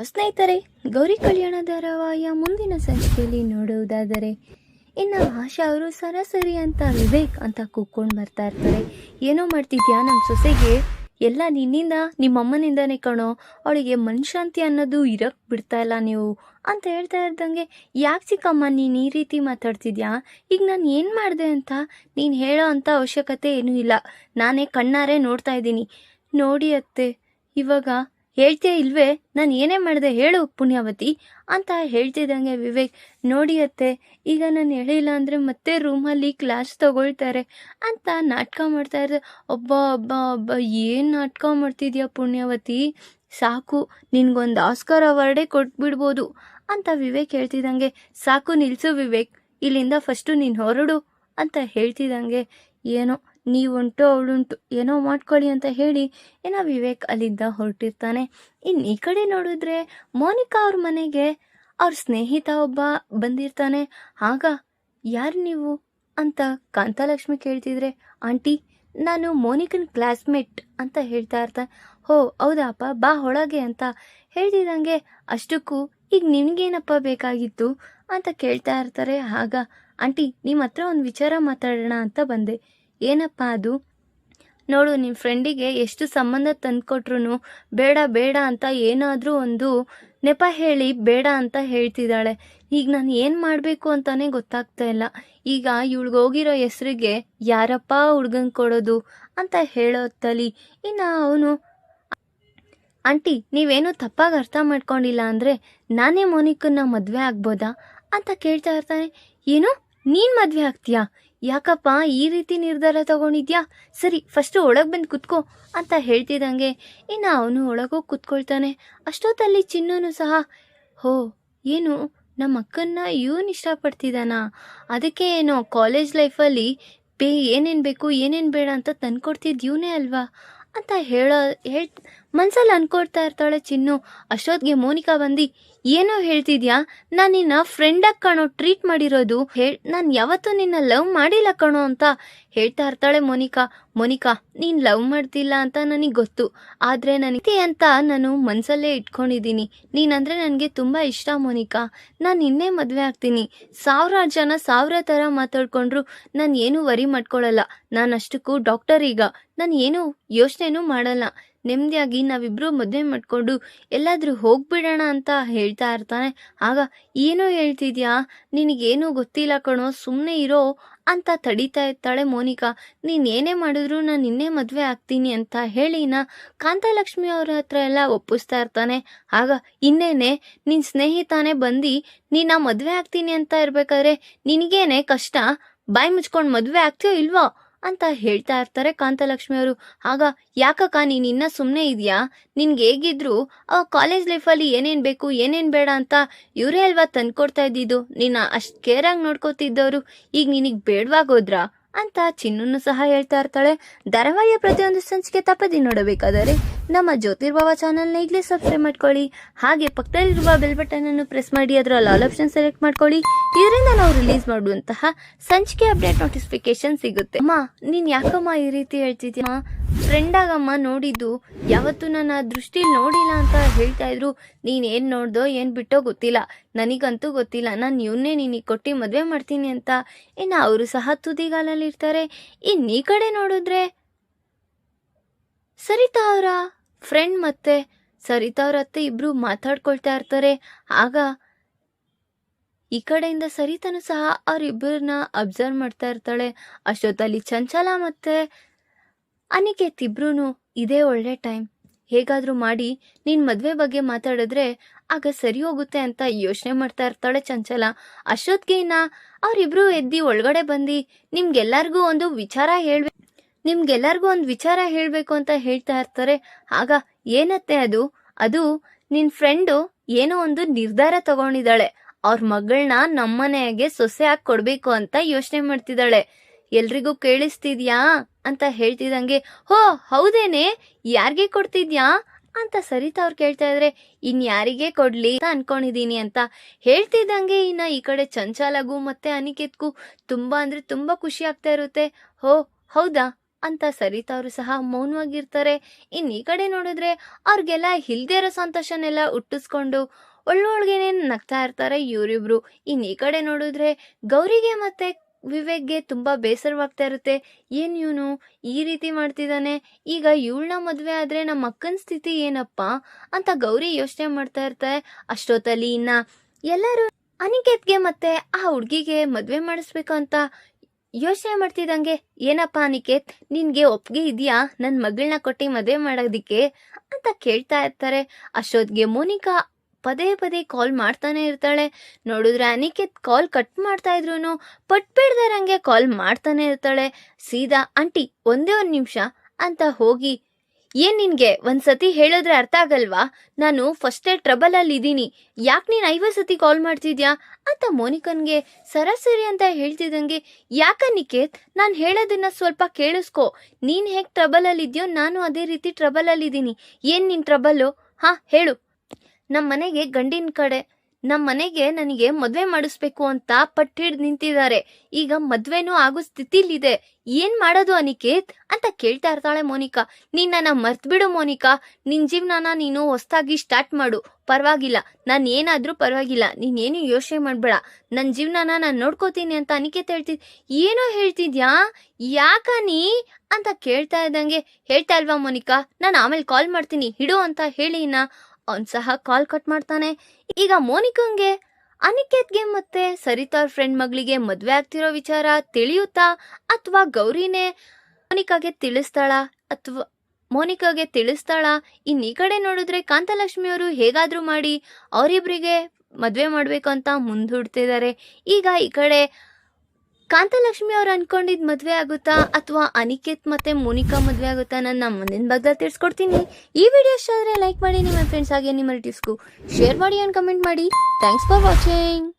ಸ್ನೇಹಿತರೆ, ಗೌರಿ ಕಲ್ಯಾಣ ಧಾರಾವಾಹಿಯ ಮುಂದಿನ ಸಂಚಿಕೆಯಲ್ಲಿ ನೋಡುವುದಾದರೆ ಇನ್ನು ಆಶಾ ಅವರು ಸರಾಸರಿ ಅಂತ ವಿವೇಕ್ ಅಂತ ಕೂತ್ಕೊಂಡು ಬರ್ತಾ ಇರ್ತಾರೆ. ಏನೋ ಮಾಡ್ತಿದ್ಯಾ ನಮ್ಮ ಸೊಸೆಗೆ, ಎಲ್ಲ ನಿನ್ನಿಂದ ನಿಮ್ಮಮ್ಮನಿಂದಾನೇ ಕಣೋ, ಅವಳಿಗೆ ಮನಶಾಂತಿ ಅನ್ನೋದು ಇರಕ್ಕೆ ಬಿಡ್ತಾ ಇಲ್ಲ ನೀವು ಅಂತ ಹೇಳ್ತಾ ಇದ್ದಂಗೆ, ಯಾಕೆ ಚಿಕ್ಕಮ್ಮ ನೀನು ಈ ರೀತಿ ಮಾತಾಡ್ತಿದ್ಯಾ? ಈಗ ನಾನು ಏನು ಮಾಡಿದೆ ಅಂತ ನೀನು ಹೇಳೋ ಅಂಥ ಅವಶ್ಯಕತೆ ಏನೂ ಇಲ್ಲ. ನಾನೇ ಕಣ್ಣಾರೆ ನೋಡ್ತಾ ಇದ್ದೀನಿ. ನೋಡಿ ಅತ್ತೆ, ಇವಾಗ ಹೇಳ್ತೀಯ ಇಲ್ವೇ? ನಾನು ಏನೇ ಮಾಡಿದೆ ಹೇಳು ಪುಣ್ಯಾವತಿ ಅಂತ ಹೇಳ್ತಿದ್ದಂಗೆ ವಿವೇಕ್, ನೋಡಿ ಅತ್ತೆ, ಈಗ ನಾನು ಹೇಳಿಲ್ಲ ಅಂದರೆ ಮತ್ತೆ ರೂಮಲ್ಲಿ ಕ್ಲಾಸ್ ತಗೊಳ್ತಾರೆ ಅಂತ ನಾಟಕ ಮಾಡ್ತಾ ಇದ್ದೆ. ಒಬ್ಬ ಒಬ್ಬ ಒಬ್ಬ ಏನು ನಾಟಕ ಮಾಡ್ತಿದ್ಯಾ ಪುಣ್ಯಾವತಿ, ಸಾಕು, ನಿನ್ಗೊಂದು ಆಸ್ಕರ್ ಅವಾರ್ಡೇ ಕೊಟ್ಬಿಡ್ಬೋದು ಅಂತ ವಿವೇಕ್ ಹೇಳ್ತಿದ್ದಂಗೆ, ಸಾಕು ನಿಲ್ಲಿಸು ವಿವೇಕ್, ಇಲ್ಲಿಂದ ಫಸ್ಟು ನೀನು ಹೊರಡು ಅಂತ ಹೇಳ್ತಿದ್ದಂಗೆ, ಏನೋ ನೀವುಂಟು ಅವಳುಂಟು ಏನೋ ಮಾಡ್ಕೊಳ್ಳಿ ಅಂತ ಹೇಳಿ ವಿವೇಕ್ ಅಲ್ಲಿಂದ ಹೊರಟಿರ್ತಾನೆ. ಇನ್ನು ಈ ಕಡೆ ನೋಡಿದ್ರೆ ಮೋನಿಕಾ ಅವ್ರ ಮನೆಗೆ ಅವ್ರ ಸ್ನೇಹಿತ ಒಬ್ಬ ಬಂದಿರ್ತಾನೆ. ಆಗ ಯಾರು ನೀವು ಅಂತ ಕಾಂತಲಕ್ಷ್ಮಿ ಕೇಳ್ತಿದ್ರೆ, ಆಂಟಿ ನಾನು ಮೋನಿಕನ್ ಕ್ಲಾಸ್ಮೇಟ್ ಅಂತ ಹೇಳ್ತಾ ಇರ್ತಾನೆ. ಹೋ ಹೌದಪ್ಪ, ಬಾ ಒಳಗೆ ಅಂತ ಹೇಳ್ತಿದ್ದಂಗೆ, ಅಷ್ಟಕ್ಕೂ ಈಗ ನಿನಗೇನಪ್ಪ ಬೇಕಾಗಿತ್ತು ಅಂತ ಕೇಳ್ತಾ ಇರ್ತಾರೆ. ಆಗ ಆಂಟಿ ನಿಮ್ಮ ಹತ್ರ ಒಂದು ವಿಚಾರ ಮಾತಾಡೋಣ ಅಂತ ಬಂದೆ. ಏನಪ್ಪ ಅದು? ನೋಡು, ನಿಮ್ಮ ಫ್ರೆಂಡಿಗೆ ಎಷ್ಟು ಸಂಬಂಧ ತಂದುಕೊಟ್ರು ಬೇಡ ಬೇಡ ಅಂತ ಏನಾದರೂ ಒಂದು ನೆಪ ಹೇಳಿ ಬೇಡ ಅಂತ ಹೇಳ್ತಿದ್ದಾಳೆ. ಈಗ ನಾನು ಏನು ಮಾಡಬೇಕು ಅಂತಾನೆ ಗೊತ್ತಾಗ್ತಾ ಇಲ್ಲ. ಈಗ ಇವಳಿಗೋಗಿರೋ ಹೆಸ್ರಿಗೆ ಯಾರಪ್ಪ ಹುಡ್ಗನ್ ಕೊಡೋದು ಅಂತ ಹೇಳೋತ್ತಲ್ಲಿ ಇನ್ನು ಅವನು, ಆಂಟಿ ನೀವೇನು ತಪ್ಪಾಗಿ ಅರ್ಥ ಮಾಡ್ಕೊಂಡಿಲ್ಲ ಅಂದರೆ ನಾನೇ ಮೋನಿಕನ್ನ ಮದುವೆ ಆಗ್ಬೋದಾ ಅಂತ ಕೇಳ್ತಾ ಇರ್ತಾನೆ. ಏನು, ನೀನು ಮದುವೆ ಆಗ್ತೀಯಾ? ಯಾಕಪ್ಪ ಈ ರೀತಿ ನಿರ್ಧಾರ ತಗೊಂಡಿದ್ಯಾ? ಸರಿ ಫಸ್ಟು ಒಳಗೆ ಬಂದು ಕುತ್ಕೋ ಅಂತ ಹೇಳ್ತಿದ್ದಂಗೆ ಇನ್ನು ಅವನು ಒಳಗೋಗಿ ಕುತ್ಕೊಳ್ತಾನೆ. ಅಷ್ಟೊತ್ತಲ್ಲಿ ಚಿನ್ನೂ ಸಹ, ಹೋ ಏನು ನಮ್ಮ ಅಕ್ಕನ್ನ ಇವನು ಇಷ್ಟಪಡ್ತಿದ್ದಾನಾ? ಅದಕ್ಕೆ ಏನೋ ಕಾಲೇಜ್ ಲೈಫಲ್ಲಿ ಏನೇನು ಬೇಕು ಏನೇನು ಬೇಡ ಅಂತ ತಂದ್ಕೊಡ್ತಿದ್ದು ಇವನೇ ಅಲ್ವಾ ಅಂತ ಮನ್ಸಲ್ಲಿ ಅನ್ಕೊಡ್ತಾ ಇರ್ತಾಳೆ ಚಿನ್ನು. ಅಷ್ಟೊತ್ತಿಗೆ ಮೋನಿಕಾ ಬಂದು, ಏನೋ ಹೇಳ್ತಿದ್ಯಾ? ನಾನು ನಿನ್ನ ಫ್ರೆಂಡಾಗಿ ಕಣೋ ಟ್ರೀಟ್ ಮಾಡಿರೋದು, ನಾನು ಯಾವತ್ತೂ ನಿನ್ನ ಲವ್ ಮಾಡಿಲ್ಲ ಕಣೋ ಅಂತ ಹೇಳ್ತಾ ಇರ್ತಾಳೆ ಮೋನಿಕಾ. ನೀನು ಲವ್ ಮಾಡ್ತಿಲ್ಲ ಅಂತ ನನಗೆ ಗೊತ್ತು, ಆದರೆ ನನಗೆ ಅಂತ ನಾನು ಮನಸಲ್ಲೇ ಇಟ್ಕೊಂಡಿದ್ದೀನಿ. ನೀನಂದರೆ ನನಗೆ ತುಂಬ ಇಷ್ಟ ಮೋನಿಕಾ, ನಾನು ನಿನ್ನೆ ಮದುವೆ ಆಗ್ತೀನಿ. 1000 ಜನ 1000 ಥರ ಮಾತಾಡ್ಕೊಂಡ್ರು ನಾನು ಏನೂ ವರಿ ಮಾಡ್ಕೊಳ್ಳಲ್ಲ. ನಾನು ಅಷ್ಟಕ್ಕೂ ಡಾಕ್ಟರ್, ಈಗ ನಾನು ಏನೂ ಯೋಚನೆನೂ ಮಾಡಲ್ಲ. ನೆಮ್ಮದಿಯಾಗಿ ನಾವಿಬ್ಬರು ಮದುವೆ ಮಾಡಿಕೊಂಡು ಎಲ್ಲಾದರೂ ಹೋಗ್ಬಿಡೋಣ ಅಂತ ಹೇಳ್ತಾ ಇರ್ತಾನೆ. ಆಗ ಏನೋ ಹೇಳ್ತಿದ್ಯಾ? ನಿನಗೇನೂ ಗೊತ್ತಿಲ್ಲ ಕಣೋ, ಸುಮ್ಮನೆ ಇರೋ ಅಂತ ತಡೀತಾ ಇರ್ತಾಳೆ ಮೋನಿಕಾ. ನೀನು ಏನೇ ಮಾಡಿದ್ರು ನಾನು ನಿನ್ನೆ ಮದುವೆ ಆಗ್ತೀನಿ ಅಂತ ಹೇಳಿನ ಕಾಂತಲಕ್ಷ್ಮಿ ಅವ್ರ ಹತ್ರ ಎಲ್ಲ ಒಪ್ಪಿಸ್ತಾ ಇರ್ತಾನೆ. ಆಗ ಇನ್ನೇನೆ ನಿನ್ನ ಸ್ನೇಹಿತಾನೆ ಬಂದು ನೀನು ಮದುವೆ ಆಗ್ತೀನಿ ಅಂತ ಇರಬೇಕಾದ್ರೆ ನಿನಗೇನೆ ಕಷ್ಟ, ಬಾಯಿ ಮುಚ್ಕೊಂಡು ಮದುವೆ ಆಗ್ತೀಯೋ ಇಲ್ವೋ ಅಂತ ಹೇಳ್ತಾ ಇರ್ತಾರೆ ಕಾಂತಲಕ್ಷ್ಮಿ ಅವರು. ಆಗ ಯಾಕಕ್ಕ ನೀನು ಇನ್ನೂ ಸುಮ್ಮನೆ ಇದೆಯಾ? ನಿನ್ಗೆ ಹೇಗಿದ್ರು ಕಾಲೇಜ್ ಲೈಫಲ್ಲಿ ಏನೇನು ಬೇಕು ಏನೇನು ಬೇಡ ಅಂತ ಇವರೇ ಅಲ್ವಾ ತಂದ್ಕೊಡ್ತಾ ಇದ್ದಿದ್ದು, ನೀನು ಅಷ್ಟು ಕೇರಾಗಿ ನೋಡ್ಕೋತಿದ್ದವರು ಈಗ ನಿನಗೆ ಬೇಡವಾಗೋದ್ರಾ ಅಂತ ಚಿನ್ನೂ ಸಹ ಹೇಳ್ತಾ ಇರ್ತಾಳೆ. ಧಾರಾವಾಹಿಯ ಪ್ರತಿಯೊಂದು ಸಂಚಿಕೆ ತಪ್ಪದಿ ನೋಡಬೇಕಾದರೆ ನಮ್ಮ ಜ್ಯೋತಿರ್ಭವ ಚಾನಲ್ನ ಈಗಲೇ ಸಬ್ಸ್ಕ್ರೈಬ್ ಮಾಡ್ಕೊಳ್ಳಿ. ಹಾಗೆ ಪಕ್ಕದಲ್ಲಿರುವ ಬೆಲ್ ಬಟನ್ ಅನ್ನು ಪ್ರೆಸ್ ಮಾಡಿ ಅದರಲ್ಲಿ ಆಲ್ ಆಪ್ಷನ್ ಸೆಲೆಕ್ಟ್ ಮಾಡ್ಕೊಳ್ಳಿ. ಇದರಿಂದ ನಾವು ರಿಲೀಸ್ ಮಾಡುವಂತಹ ಸಂಚಿಕೆ ಅಪ್ಡೇಟ್ ನೋಟಿಫಿಕೇಶನ್ ಸಿಗುತ್ತೆ. ಅಮ್ಮ ನೀನ್ ಯಾಕಮ್ಮ ಈ ರೀತಿ ಹೇಳ್ತಿದ್ಯಮ್ಮ? ಫ್ರೆಂಡ್ ಆಗಮ್ಮ ನೋಡಿದ್ದು, ಯಾವತ್ತು ನನ್ನ ದೃಷ್ಟಿಲಿ ನೋಡಿಲ್ಲ ಅಂತ ಹೇಳ್ತಾ ಇದ್ರು. ನೀನ್ ಏನ್ ನೋಡ್ದೋ ಏನ್ ಬಿಟ್ಟೋ ಗೊತ್ತಿಲ್ಲ, ನನಗಂತೂ ಗೊತ್ತಿಲ್ಲ. ನಾನು ಇವನ್ನೇ ನಿನಗೆ ಕೊಟ್ಟು ಮದುವೆ ಮಾಡ್ತೀನಿ ಅಂತ ಇನ್ನು ಅವರು ಸಹ ತುದಿಗಾಲಲ್ಲಿ ಇರ್ತಾರೆ. ಇನ್ನು ಈ ಕಡೆ ನೋಡಿದ್ರೆ ಸರಿತಾ ಅವರ ಫ್ರೆಂಡ್ ಮತ್ತೆ ಸರಿತಾ ಅವ್ರ ಅತ್ತೆ ಇಬ್ರು ಮಾತಾಡ್ಕೊಳ್ತಾ ಇರ್ತಾರೆ. ಆಗ ಈ ಕಡೆಯಿಂದ ಸರಿತಾನು ಸಹ ಅವರಿಬ್ಬರನ್ನ ಅಬ್ಸರ್ವ್ ಮಾಡ್ತಾ ಇರ್ತಾಳೆ. ಅಷ್ಟೊತ್ತಲ್ಲಿ ಚಂಚಲ ಮತ್ತೆ ಅನಿಕೇತ್ ಇಬ್ರು ಇದೇ ಒಳ್ಳೆ ಟೈಮ್, ಹೇಗಾದರೂ ಮಾಡಿ ನಿನ್ನ ಮದುವೆ ಬಗ್ಗೆ ಮಾತಾಡಿದ್ರೆ ಆಗ ಸರಿ ಹೋಗುತ್ತೆ ಅಂತ ಯೋಚನೆ ಮಾಡ್ತಾ ಇರ್ತಾಳೆ ಚಂಚಲ. ಅಷ್ಟೊತ್ತಿಗೆ ಅವರಿಬ್ರು ಎದ್ದು ಒಳಗಡೆ ಬಂದು ನಿಮ್ಗೆಲ್ಲರಿಗೂ ಒಂದು ವಿಚಾರ ಹೇಳಬೇಕು ಅಂತ ಹೇಳ್ತಾ ಇರ್ತಾರೆ. ಆಗ ಏನತ್ತೆ ಅದು? ಅದು ನಿನ್ನ ಫ್ರೆಂಡು ಏನೋ ಒಂದು ನಿರ್ಧಾರ ತಗೊಂಡಿದ್ದಾಳೆ. ಅವ್ರ ಮಗಳನ್ನ ನಮ್ಮನೆಗೆ ಸೊಸೆಯಾಗಿ ಕೊಡಬೇಕು ಅಂತ ಯೋಚನೆ ಮಾಡ್ತಿದ್ದಾಳೆ. ಎಲ್ರಿಗೂ ಕೇಳಿಸ್ತಿದ್ಯಾ ಅಂತ ಹೇಳ್ತಿದ್ದಂಗೆ, ಹೋ ಹೌದೇನೆ, ಯಾರಿಗೆ ಕೊಡ್ತಿದ್ಯಾ ಅಂತ ಸರಿತಾ ಅವ್ರು ಕೇಳ್ತಾ ಇದ್ರೆ, ಯಾರಿಗೆ ಕೊಡ್ಲಿ ಅಂತ ಅನ್ಕೊಂಡಿದೀನಿ ಅಂತ ಹೇಳ್ತಿದ್ದಂಗೆ ಈ ಕಡೆ ಚಂಚಲಗೂ ಮತ್ತೆ ಅನಿಕೇತ್ಗೂ ತುಂಬಾ ಅಂದ್ರೆ ತುಂಬಾ ಖುಷಿ ಆಗ್ತಾ ಇರುತ್ತೆ. ಹೋ ಹೌದಾ, ಅಂತ ಸರಿತಾ ಅವರು ಸಹ ಮೌನವಾಗಿರ್ತಾರೆ. ಇನ್ನು ಈ ಕಡೆ ನೋಡಿದ್ರೆ ಅವ್ರಿಗೆಲ್ಲ ಇಲ್ದೇ ಇರೋ ಸಂತೋಷನೆಲ್ಲ ಹುಟ್ಟಿಸ್ಕೊಂಡು ಒಳ್ಳೊಳಗೇನೆ ನಗ್ತಾ ಇರ್ತಾರೆ ಇವರಿಬ್ರು. ಇನ್ನು ಈ ಕಡೆ ನೋಡಿದ್ರೆ ಗೌರಿಗೆ ಮತ್ತೆ ವಿವೇಕ್ಗೆ ತುಂಬಾ ಬೇಸರವಾಗ್ತಾ ಇರುತ್ತೆ. ಏನ್ ಇವನು ಈ ರೀತಿ ಮಾಡ್ತಿದ್ದಾನೆ, ಈಗ ಇವಳನ್ನ ಮದ್ವೆ ಆದ್ರೆ ನಮ್ಮ ಅಕ್ಕನ ಸ್ಥಿತಿ ಏನಪ್ಪಾ ಅಂತ ಗೌರಿ ಯೋಚನೆ ಮಾಡ್ತಾ ಇರ್ತಾರೆ. ಅಷ್ಟೊತ್ತಲ್ಲಿ ಇನ್ನ ಎಲ್ಲರೂ ಅನಿಕೇತ್ಗೆ ಮತ್ತೆ ಆ ಹುಡ್ಗಿಗೆ ಮದ್ವೆ ಮಾಡಿಸ್ಬೇಕು ಅಂತ ಯೋಚನೆ ಮಾಡ್ತಿದ್ದಂಗೆ, ಏನಪ್ಪಾ ಅನಿಕೇತ್, ನಿನ್ಗೆ ಒಪ್ಪಿಗೆ ಇದೆಯಾ ನನ್ ಮಗಳನ್ನ ಕೊಟ್ಟಿ ಮದ್ವೆ ಮಾಡೋದಿಕ್ಕೆ ಅಂತ ಕೇಳ್ತಾ ಇರ್ತಾರೆ. ಅಷ್ಟೊತ್ತಿಗೆ ಮೋನಿಕಾ ಪದೇ ಪದೇ ಕಾಲ್ ಮಾಡ್ತಾನೆ ಇರ್ತಾಳೆ. ನೋಡಿದ್ರೆ ಅನಿಕೇತ್ ಕಾಲ್ ಕಟ್ ಮಾಡ್ತಾ ಇದ್ರು ಪಟ್ಬಿಡ್ದಾರಂಗೆ ಕಾಲ್ ಮಾಡ್ತಾನೆ ಇರ್ತಾಳೆ. ಸೀದಾ ಆಂಟಿ ಒಂದೇ ಒಂದ್ ನಿಮಿಷ ಅಂತ ಹೋಗಿ, ಏನ್ ನಿನ್ಗೆ ಒಂದ್ಸತಿ ಹೇಳಿದ್ರೆ ಅರ್ಥ ಆಗಲ್ವಾ, ನಾನು ಫಸ್ಟೇ ಟ್ರಬಲ್ ಅಲ್ಲಿ ಇದೀನಿ, ಯಾಕೆ ನೀನ್ 50 ಸತಿ ಕಾಲ್ ಮಾಡ್ತಿದ್ಯಾ ಅಂತ ಮೋನಿಕನ್ಗೆ ಸರಾಸರಿ ಅಂತ ಹೇಳ್ತಿದ್ದಂಗೆ, ಯಾಕನಿಕೇತ್ ನಾನು ಹೇಳೋದನ್ನ ಸ್ವಲ್ಪ ಕೇಳಿಸ್ಕೊ, ನೀನ್ ಹೇಗ್ ಟ್ರಬಲ್ ಅಲ್ಲಿ ಇದೆಯೋ ನಾನು ಅದೇ ರೀತಿ ಟ್ರಬಲ್ ಅಲ್ಲಿ ಇದೀನಿ. ಏನ್ ನಿನ್ ಟ್ರಬಲ್ಲು, ಹಾ ಹೇಳು. ನಮ್ಮ ಮನೆಗೆ ನನಗೆ ಮದ್ವೆ ಮಾಡಿಸ್ಬೇಕು ಅಂತ ಪಟ್ಟಿಡ್ ನಿಂತಿದ್ದಾರೆ. ಈಗ ಮದ್ವೆನೂ ಆಗೋ ಸ್ಥಿತಿಲಿದೆ. ಏನ್ ಮಾಡೋದು ಅನಿಕೇತ್ ಅಂತ ಕೇಳ್ತಾ ಇರ್ತಾಳೆ ಮೋನಿಕಾ. ನೀನ್ ಮರ್ತ್ ಬಿಡು ಮೋನಿಕಾ, ನಿನ್ ಜೀವನನ ನೀನು ಹೊಸ್ದಾಗಿ ಸ್ಟಾರ್ಟ್ ಮಾಡು, ಪರವಾಗಿಲ್ಲ, ನಾನು ಏನಾದ್ರೂ ಪರವಾಗಿಲ್ಲ, ನೀನೇನು ಯೋಚನೆ ಮಾಡ್ಬೇಡ, ನನ್ನ ಜೀವನನ ನಾನು ನೋಡ್ಕೋತೀನಿ ಅಂತ ಅನಿಕೇತ್ ಏನೋ ಹೇಳ್ತಿದ್ಯಾ, ಯಾಕನಿ ಅಂತ ಕೇಳ್ತಾ ಇದ್ದಂಗೆ, ಹೇಳ್ತಾ ಇಲ್ವಾ ಮೋನಿಕಾ, ನಾನು ಆಮೇಲೆ ಕಾಲ್ ಮಾಡ್ತೀನಿ ಹಿಡು ಅಂತ ಹೇಳಿ ಅವ್ನ್ ಸಹ ಕಾಲ್ ಕಟ್ ಮಾಡ್ತಾನೆ. ಈಗ ಮೋನಿಕಂಗೆ ಅನಿಕೇತ್ಗೆ ಮತ್ತೆ ಸರಿತಾ ಅವ್ರ ಫ್ರೆಂಡ್ ಮಗಳಿಗೆ ಮದ್ವೆ ಆಗ್ತಿರೋ ವಿಚಾರ ತಿಳಿಯುತ್ತಾ ಅಥವಾ ಗೌರಿನೇ ಮೋನಿಕಾಗೆ ತಿಳಿಸ್ತಾಳ. ಇನ್ ಈ ಕಡೆ ನೋಡಿದ್ರೆ ಕಾಂತಲಕ್ಷ್ಮಿ ಅವರು ಹೇಗಾದ್ರೂ ಮಾಡಿ ಅವರಿಬ್ರಿಗೆ ಮದ್ವೆ ಮಾಡ್ಬೇಕು ಅಂತ ಮುಂದೂಡ್ತಿದ್ದಾರೆ. ಈಗ ಈ ಕಡೆ ಕಾಂತಲಕ್ಷ್ಮಿ ಅವ್ರು ಅನ್ಕೊಂಡಿದ್ ಮದ್ವೆ ಆಗುತ್ತಾ ಅಥವಾ ಅನಿಕೇತ್ ಮತ್ತೆ ಮೋನಿಕಾ ಮದ್ವೆ ಆಗುತ್ತಾ, ನನ್ನ ಮುಂದಿನ ಭಾಗದಲ್ಲಿ ತಿಳಿಸ್ಕೊಡ್ತೀನಿ. ಈ ವಿಡಿಯೋ ಇಷ್ಟ ಆದ್ರೆ ಲೈಕ್ ಮಾಡಿ, ನಿಮ್ಮ ಫ್ರೆಂಡ್ಸ್ ಹಾಗೆ ನಿಮ್ಮ ರಿಲೇಟಿವ್ಸ್ಗೂ ಶೇರ್ ಮಾಡಿ ಅಂಡ್ ಕಮೆಂಟ್ ಮಾಡಿ. Thanks for watching.